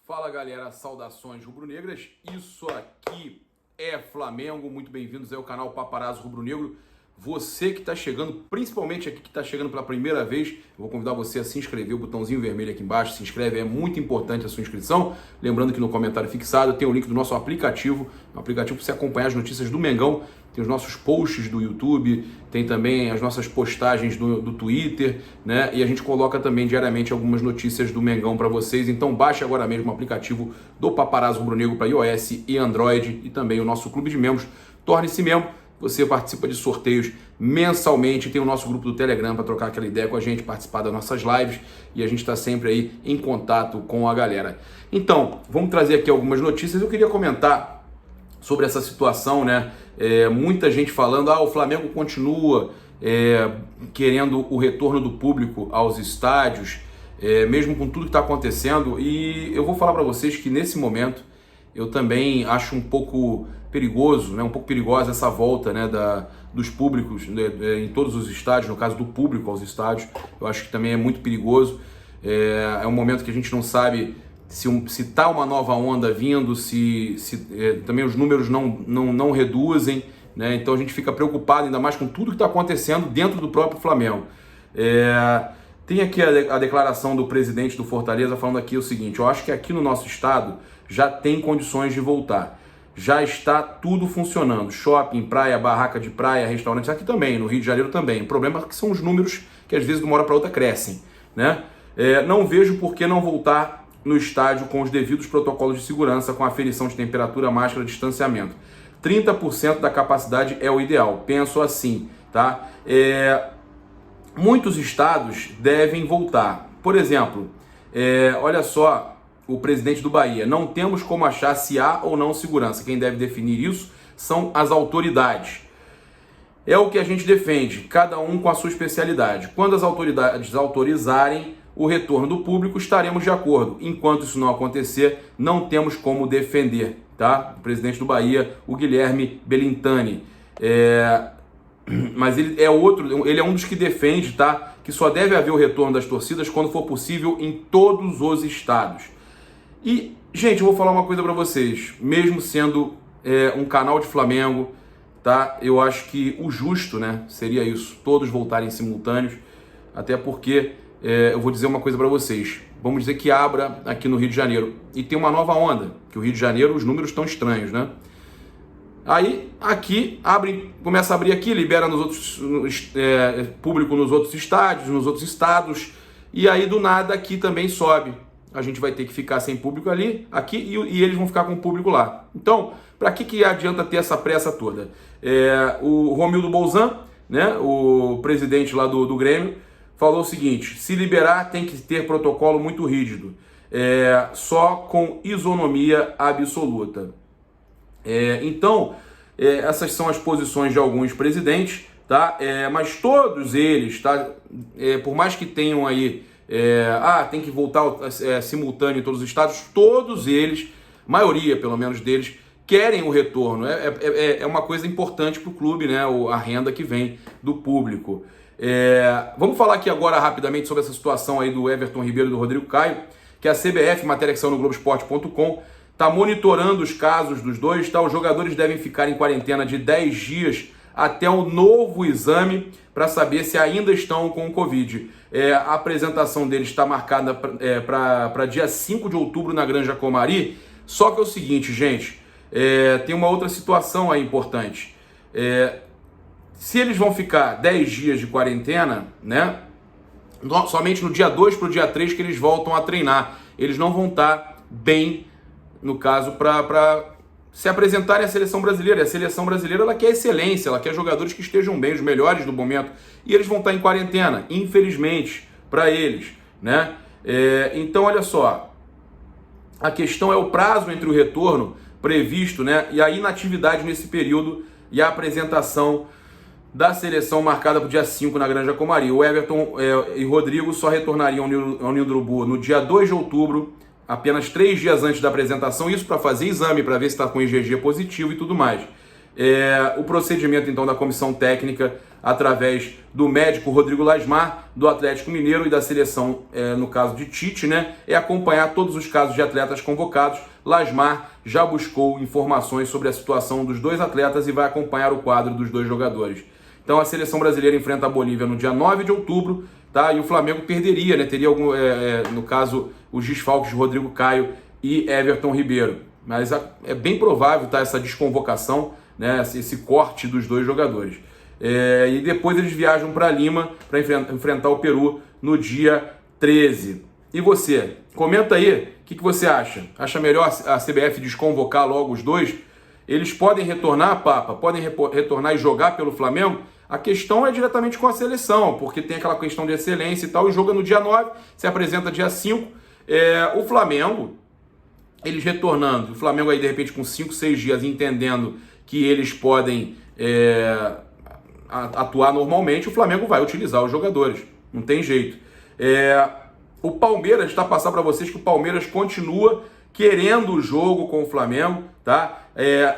Fala galera, saudações rubro-negras, isso aqui é Flamengo, muito bem-vindos ao canal Paparazzo Rubro-Negro. Você que está chegando, principalmente aqui que está chegando pela primeira vez, eu vou convidar você a se inscrever, o botãozinho vermelho aqui embaixo, se inscreve, é muito importante a sua inscrição. Lembrando que no comentário fixado tem o link do nosso aplicativo, um aplicativo para você acompanhar as notícias do Mengão, tem os nossos posts do YouTube, tem também as nossas postagens do Twitter, né? E a gente coloca também diariamente algumas notícias do Mengão para vocês, então baixe agora mesmo o aplicativo do Paparazzo Rubro-Negro para iOS e Android e também o nosso clube de membros, torne-se membro. Você participa de sorteios mensalmente, tem o nosso grupo do Telegram para trocar aquela ideia com a gente, participar das nossas lives e a gente está sempre aí em contato com a galera. Então, vamos trazer aqui algumas notícias. Eu queria comentar sobre essa situação, né? Muita gente falando, o Flamengo continua querendo o retorno do público aos estádios, mesmo com tudo que está acontecendo, e eu vou falar para vocês que nesse momento eu também acho um pouco perigoso, né? Um pouco perigosa essa volta, né, dos públicos em todos os estádios, no caso do público aos estádios, eu acho que também é muito perigoso. É um momento que a gente não sabe se está uma nova onda vindo, se também os números não reduzem, né? Então a gente fica preocupado ainda mais com tudo que está acontecendo dentro do próprio Flamengo. Tem aqui a declaração do presidente do Fortaleza falando aqui o seguinte: eu acho que aqui no nosso estado já tem condições de voltar. Já está tudo funcionando. Shopping, praia, barraca de praia, restaurantes, aqui também, no Rio de Janeiro também. O problema é que são os números que às vezes de uma hora para outra crescem, né? Não vejo por que não voltar no estádio com os devidos protocolos de segurança, com aferição de temperatura, máscara, distanciamento. 30% da capacidade é o ideal. Penso assim, tá? Muitos estados devem voltar. Por exemplo, olha só, o presidente do Bahia: não temos como achar se há ou não segurança. Quem deve definir isso são as autoridades. É o que a gente defende, cada um com a sua especialidade. Quando as autoridades autorizarem o retorno do público, estaremos de acordo. Enquanto isso não acontecer, não temos como defender, tá? O presidente do Bahia, o Guilherme Belintani. Mas ele é um dos que defende, tá, que só deve haver o retorno das torcidas quando for possível em todos os estados. E, gente, eu vou falar uma coisa para vocês, mesmo sendo um canal de Flamengo, tá, eu acho que o justo, né, seria isso, todos voltarem simultâneos, até porque eu vou dizer uma coisa para vocês, vamos dizer que abra aqui no Rio de Janeiro e tem uma nova onda, que o Rio de Janeiro, os números estão estranhos, né? Aí, aqui, começa a abrir aqui, libera público nos outros estádios, nos outros estados, e aí do nada aqui também sobe. A gente vai ter que ficar sem público aqui, e eles vão ficar com o público lá. Então, para que adianta ter essa pressa toda? O Romildo Bolzan, né, o presidente lá do Grêmio, falou o seguinte: se liberar tem que ter protocolo muito rígido, só com isonomia absoluta. Então, essas são as posições de alguns presidentes, tá? Mas todos eles, tá? Por mais que tenham aí, tem que voltar simultâneo em todos os estados, todos eles, maioria pelo menos deles, querem o retorno. É uma coisa importante para o clube, né? A renda que vem do público. Vamos falar aqui agora rapidamente sobre essa situação aí do Everton Ribeiro e do Rodrigo Caio, que a CBF, matéria que saiu no Globoesporte.com, está monitorando os casos dos dois, tá? Os jogadores devem ficar em quarentena de 10 dias até o novo exame para saber se ainda estão com o Covid. A apresentação deles está marcada para dia 5 de outubro na Granja Comari. Só que é o seguinte, gente, tem uma outra situação aí importante. Se eles vão ficar 10 dias de quarentena, né, somente no dia 2 para o dia 3 que eles voltam a treinar. Eles não vão estar bem, no caso, para se apresentarem à seleção brasileira. A seleção brasileira, ela quer excelência, ela quer jogadores que estejam bem, os melhores do momento, e eles vão estar em quarentena, infelizmente, para eles, né? Então, olha só, a questão é o prazo entre o retorno previsto, né, e a inatividade nesse período e a apresentação da seleção marcada para o dia 5 na Granja Comari. O Everton e Rodrigo só retornariam ao Ninho do Urubu no dia 2 de outubro, apenas 3 dias antes da apresentação, isso para fazer exame, para ver se está com IgG positivo e tudo mais. O procedimento, então, da comissão técnica através do médico Rodrigo Lasmar, do Atlético Mineiro e da seleção, no caso de Tite, né, é acompanhar todos os casos de atletas convocados. Lasmar já buscou informações sobre a situação dos dois atletas e vai acompanhar o quadro dos dois jogadores. Então a seleção brasileira enfrenta a Bolívia no dia 9 de outubro, tá? E o Flamengo perderia, né? Teria algum, no caso, os desfalques de Rodrigo Caio e Everton Ribeiro. Mas é bem provável, tá, essa desconvocação, né, esse corte dos dois jogadores. E depois eles viajam para Lima para enfrentar o Peru no dia 13. E você? Comenta aí, o que você acha? Acha melhor a CBF desconvocar logo os dois? Eles podem retornar, Papa? Podem retornar e jogar pelo Flamengo? A questão é diretamente com a seleção, porque tem aquela questão de excelência e tal, e joga no dia 9, se apresenta dia 5. O Flamengo, eles retornando, o Flamengo aí de repente com 5, 6 dias entendendo que eles podem atuar normalmente, o Flamengo vai utilizar os jogadores, não tem jeito. O Palmeiras, está passando para vocês que o Palmeiras continua querendo o jogo com o Flamengo, tá?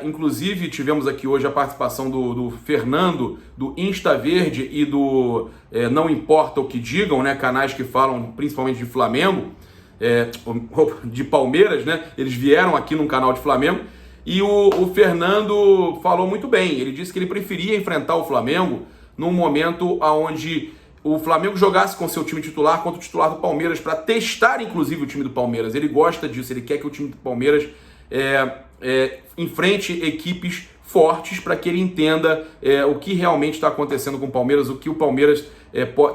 Inclusive tivemos aqui hoje a participação do Fernando, do Insta Verde e do Não Importa o que Digam, né? Canais que falam principalmente de Flamengo, de Palmeiras, né? Eles vieram aqui num canal de Flamengo e o Fernando falou muito bem. Ele disse que ele preferia enfrentar o Flamengo num momento onde o Flamengo jogasse com seu time titular contra o titular do Palmeiras, para testar inclusive o time do Palmeiras. Ele gosta disso, ele quer que o time do Palmeiras enfrente equipes fortes, para que ele entenda o que realmente está acontecendo com o Palmeiras, o que o Palmeiras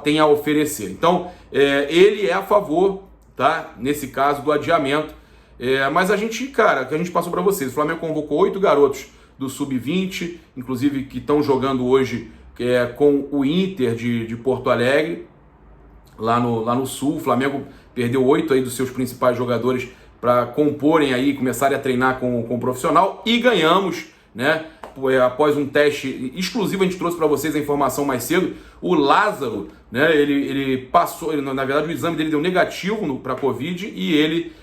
tem a oferecer. Então, ele é a favor, tá, nesse caso, do adiamento. Mas a gente, cara, que a gente passou para vocês, o Flamengo convocou 8 garotos do Sub-20, inclusive que estão jogando hoje com o Inter de Porto Alegre, lá no Sul. O Flamengo perdeu 8 aí dos seus principais jogadores para comporem aí, começarem a treinar com o profissional, e ganhamos, né? Após um teste exclusivo, a gente trouxe para vocês a informação mais cedo. O Lázaro, né? Ele passou, na verdade o exame dele deu negativo para Covid, e ele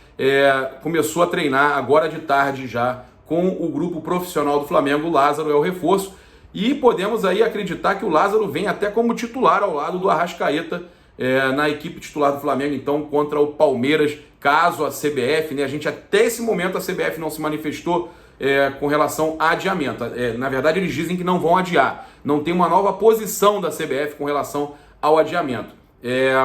começou a treinar agora de tarde já com o grupo profissional do Flamengo. O Lázaro é o reforço, e podemos aí acreditar que o Lázaro vem até como titular ao lado do Arrascaeta na equipe titular do Flamengo, então, contra o Palmeiras, caso a CBF, né, até esse momento a CBF não se manifestou com relação a adiamento. Na verdade, eles dizem que não vão adiar, não tem uma nova posição da CBF com relação ao adiamento.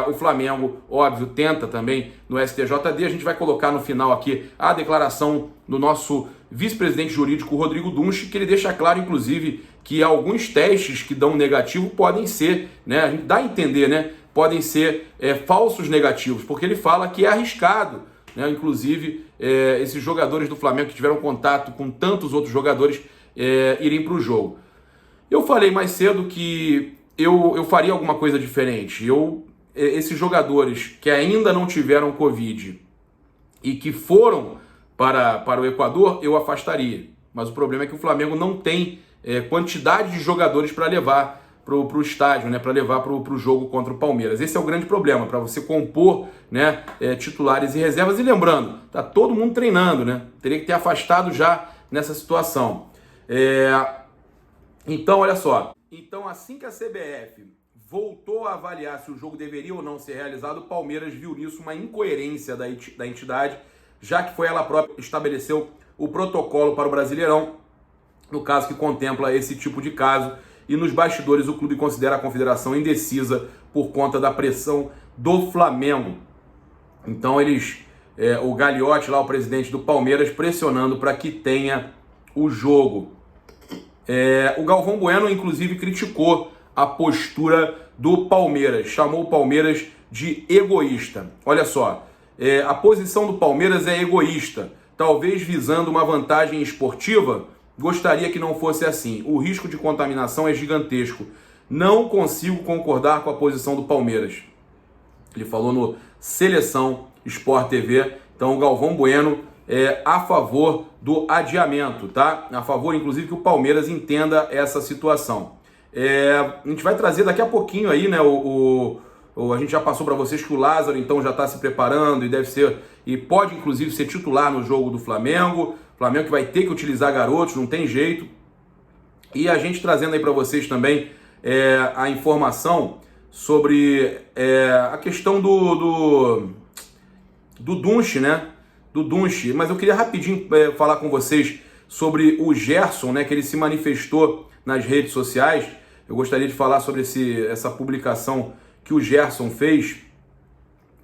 O Flamengo, óbvio, tenta também no STJD. A gente vai colocar no final aqui a declaração do nosso vice-presidente jurídico, Rodrigo Dunche, que ele deixa claro, inclusive, que alguns testes que dão negativo podem ser, né, a gente dá a entender, né, podem ser falsos negativos, porque ele fala que é arriscado, né, inclusive esses jogadores do Flamengo que tiveram contato com tantos outros jogadores irem para o jogo. Eu falei mais cedo que eu faria alguma coisa diferente. Esses jogadores que ainda não tiveram Covid e que foram para o Equador, eu afastaria. Mas o problema é que o Flamengo não tem quantidade de jogadores para levar para o estádio, né, para levar para o jogo contra o Palmeiras. Esse é o grande problema, para você compor, né, titulares e reservas. E lembrando, tá todo mundo treinando, né? Teria que ter afastado já nessa situação. Então, olha só. Então, assim que a CBF voltou a avaliar se o jogo deveria ou não ser realizado, o Palmeiras viu nisso uma incoerência da entidade, já que foi ela própria que estabeleceu o protocolo para o Brasileirão, no caso que contempla esse tipo de caso, e nos bastidores o clube considera a confederação indecisa por conta da pressão do Flamengo. Então o Gagliotti, lá o presidente do Palmeiras, pressionando para que tenha o jogo. O Galvão Bueno, inclusive, criticou a postura do Palmeiras, chamou o Palmeiras de egoísta. Olha só, a posição do Palmeiras é egoísta, talvez visando uma vantagem esportiva. Gostaria que não fosse assim. O risco de contaminação é gigantesco. Não consigo concordar com a posição do Palmeiras. Ele falou no Seleção Sport TV. Então o Galvão Bueno é a favor do adiamento, tá? A favor, inclusive, que o Palmeiras entenda essa situação. A gente vai trazer daqui a pouquinho aí, né? A gente já passou para vocês que o Lázaro, então, já está se preparando e deve ser, e pode, inclusive, ser titular no jogo do Flamengo. Flamengo que vai ter que utilizar garotos, não tem jeito. E a gente trazendo aí para vocês também a informação sobre a questão do Dunche, né? Do Dunche. Mas eu queria rapidinho falar com vocês sobre o Gerson, né? Que ele se manifestou nas redes sociais. Eu gostaria de falar sobre essa publicação que o Gerson fez.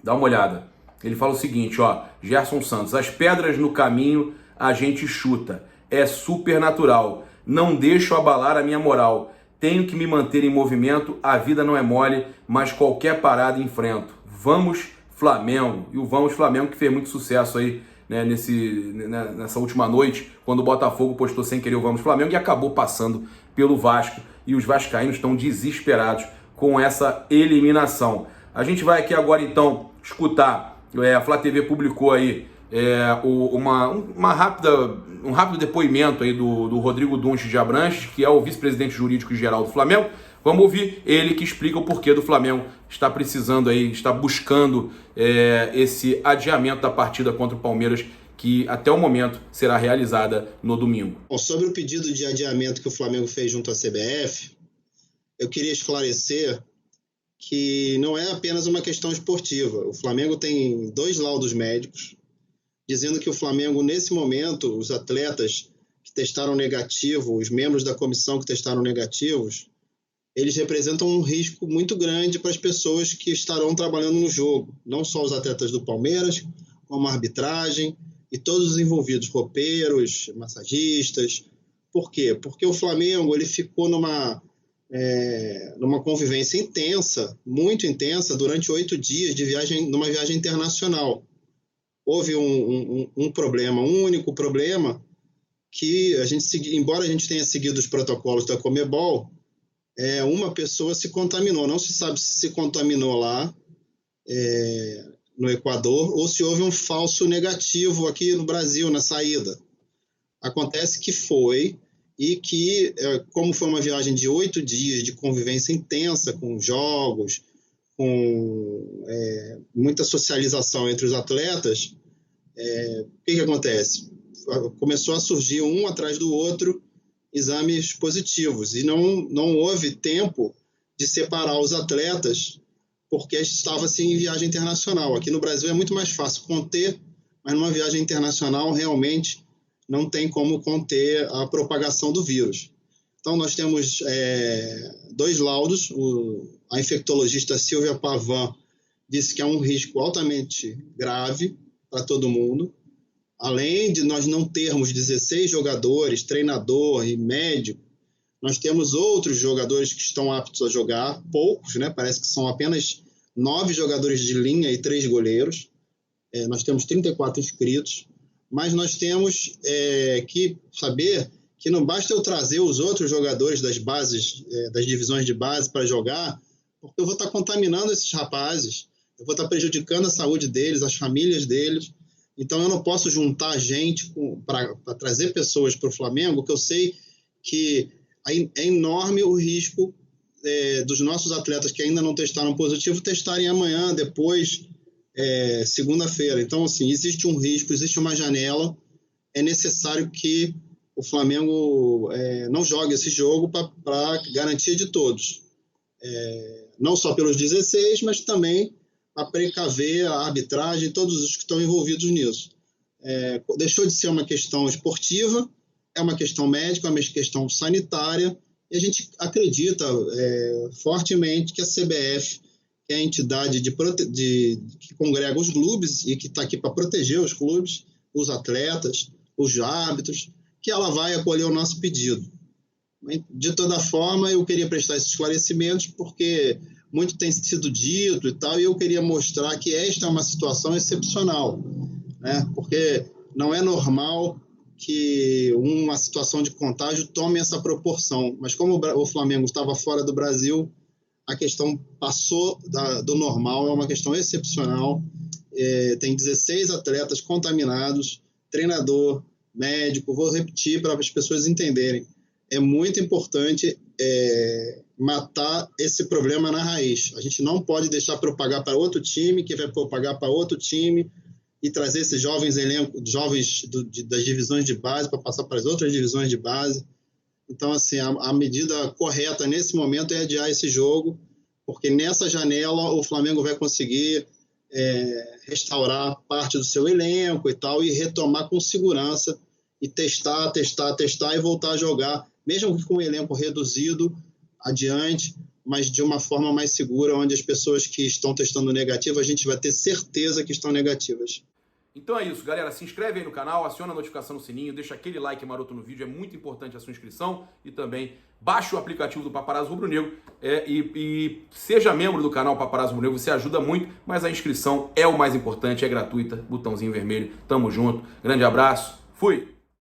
Dá uma olhada. Ele fala o seguinte, ó, Gerson Santos: as pedras no caminho a gente chuta. É supernatural. Não deixo abalar a minha moral. Tenho que me manter em movimento. A vida não é mole, mas qualquer parada enfrento. Vamos Flamengo. E o Vamos Flamengo que fez muito sucesso aí, né, nessa última noite, quando o Botafogo postou sem querer o Vamos Flamengo e acabou passando pelo Vasco. E os vascaínos estão desesperados com essa eliminação. A gente vai aqui agora então escutar, a Flá TV publicou aí um rápido depoimento aí do Rodrigo Dunche de Abranches, que é o vice-presidente jurídico geral do Flamengo. Vamos ouvir ele que explica o porquê do Flamengo está precisando aí, está buscando esse adiamento da partida contra o Palmeiras, que até o momento será realizada no domingo. Bom, sobre o pedido de adiamento que o Flamengo fez junto à CBF, eu queria esclarecer que não é apenas uma questão esportiva. O Flamengo tem 2 laudos médicos dizendo que o Flamengo, nesse momento, os atletas que testaram negativo, os membros da comissão que testaram negativos, eles representam um risco muito grande para as pessoas que estarão trabalhando no jogo. Não só os atletas do Palmeiras, como a arbitragem e todos os envolvidos, roupeiros, massagistas. Por quê? Porque o Flamengo ele ficou numa convivência intensa, muito intensa, durante 8 dias numa viagem internacional. Houve um problema, um único problema, que embora a gente tenha seguido os protocolos da Conmebol, uma pessoa se contaminou. Não se sabe se contaminou lá no Equador ou se houve um falso negativo aqui no Brasil, na saída. Acontece que foi, e que, como foi uma viagem de 8 dias de convivência intensa, com jogos, com muita socialização entre os atletas, o que acontece? Começou a surgir um atrás do outro exames positivos, e não houve tempo de separar os atletas, porque estava-se em viagem internacional. Aqui no Brasil é muito mais fácil conter, mas numa viagem internacional realmente não tem como conter a propagação do vírus. Então nós temos 2 laudos. A infectologista Silvia Pavan disse que é um risco altamente grave para todo mundo. Além de nós não termos 16 jogadores, treinador e médico, nós temos outros jogadores que estão aptos a jogar, poucos, né? Parece que são apenas 9 jogadores de linha e 3 goleiros. Nós temos 34 inscritos, mas nós temos que saber que não basta eu trazer os outros jogadores das bases, das divisões de base para jogar, porque eu vou estar contaminando esses rapazes, eu vou estar prejudicando a saúde deles, as famílias deles. Então eu não posso juntar gente para trazer pessoas para o Flamengo, que eu sei que é enorme o risco dos nossos atletas que ainda não testaram positivo testarem amanhã, depois, segunda-feira. Então, assim, existe um risco, existe uma janela. É necessário que o Flamengo não jogue esse jogo para garantia de todos. Não só pelos 16, mas também a precaver a arbitragem e todos os que estão envolvidos nisso. Deixou de ser uma questão esportiva, é uma questão médica, é uma questão sanitária, e a gente acredita fortemente que a CBF, que é a entidade que congrega os clubes e que está aqui para proteger os clubes, os atletas, os árbitros, que ela vai acolher o nosso pedido. De toda forma, eu queria prestar esses esclarecimentos, porque muito tem sido dito e tal, e eu queria mostrar que esta é uma situação excepcional, né? Porque não é normal que uma situação de contágio tome essa proporção, mas como o Flamengo estava fora do Brasil, a questão passou do normal, é uma questão excepcional. Tem 16 atletas contaminados, treinador, médico. Vou repetir para as pessoas entenderem. É muito importante matar esse problema na raiz. A gente não pode deixar propagar para outro time, que vai propagar para outro time, e trazer esses jovens das divisões de base para passar para as outras divisões de base. Então, assim, a medida correta nesse momento é adiar esse jogo, porque nessa janela o Flamengo vai conseguir restaurar parte do seu elenco e tal, e retomar com segurança, e testar e voltar a jogar, mesmo que com um elenco reduzido, adiante, mas de uma forma mais segura, onde as pessoas que estão testando negativo, a gente vai ter certeza que estão negativas. Então é isso, galera. Se inscreve aí no canal, aciona a notificação no sininho, deixa aquele like maroto no vídeo, é muito importante a sua inscrição, e também baixe o aplicativo do Paparazzo Rubro Negro e seja membro do canal Paparazzo Rubro Negro, você ajuda muito, mas a inscrição é o mais importante, é gratuita, botãozinho vermelho. Tamo junto, grande abraço, fui!